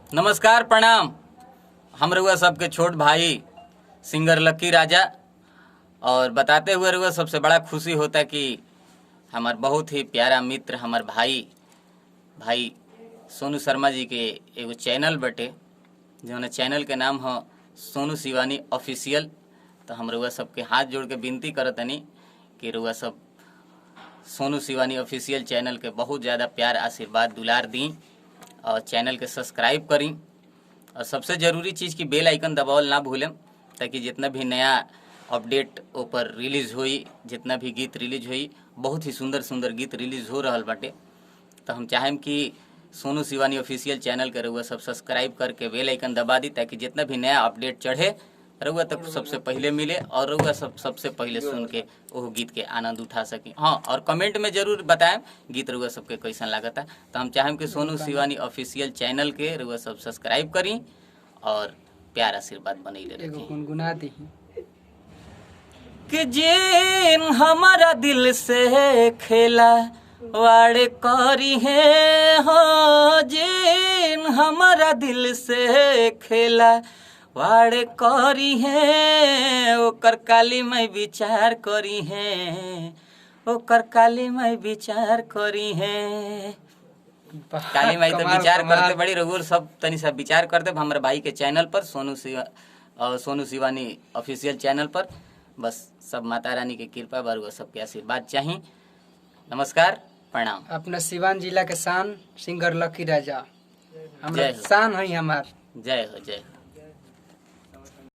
नमस्कार प्रणाम। हम रउआ सबके छोट भाई सिंगर लक्की राजा और बताते हुए रउआ सबसे बड़ा खुशी होता कि हमार बहुत ही प्यारा मित्र हमार भाई सोनू शर्मा जी के एगो चैनल बटे जौन चैनल के नाम है सोनू शिवानी ऑफिशियल। तो हम रउआ सबके हाथ जोड़ के विनती करतनी कि रउआ सब सोनू शिवानी ऑफिशियल चैनल के बहुत ज़्यादा प्यार आशीर्वाद दुलार दी और चैनल के सब्सक्राइब करी और सबसे ज़रूरी चीज़ की बेल आइकन दबावल ना भूलें ताकि जितना भी नया अपडेट ऊपर रिलीज़ हुई, जितना भी गीत रिलीज हुई, बहुत ही सुंदर सुंदर गीत रिलीज़ हो रहा बाटे। तो हम चाहें कि सोनू शिवानी ऑफिशियल चैनल के रउआ सब सब्सक्राइब करके बेल आइकन दबा दी ताकि जितना भी नया अपडेट चढ़े रउआ तक सबसे पहले मिले और रउआ सबसे पहले सुन के वो गीत के आनंद उठा सकें। हाँ, और कमेंट में जरूर बताएं गीत रउआ सबके कैसन लागता। तो हम चाहें कि सोनू शिवानी ऑफिशियल चैनल के रउआ सब सब्सक्राइब करी और प्यार आशीर्वाद बनैले रखी। कि जिन हमारा दिल से खेला वाड़े करी है हो, जिन हमारा दिल से खेला वाड़े करी है, ओकर काली मैं विचार करी है, ओकर काली मैं विचार करी है। काली माई तो विचार करते बड़ी रघुर सब तनी सब विचार करते हमारे भाई के चैनल पर सोनू शिवानी ऑफिशियल चैनल पर। बस सब माता रानी की कृपा बरु सबके आशीर्वाद चाहिए। नमस्कार प्रणाम। अपना सिवान जिला के शान सिंगर लक्की राजा हमारा शान है हमार। जय हो जय हो।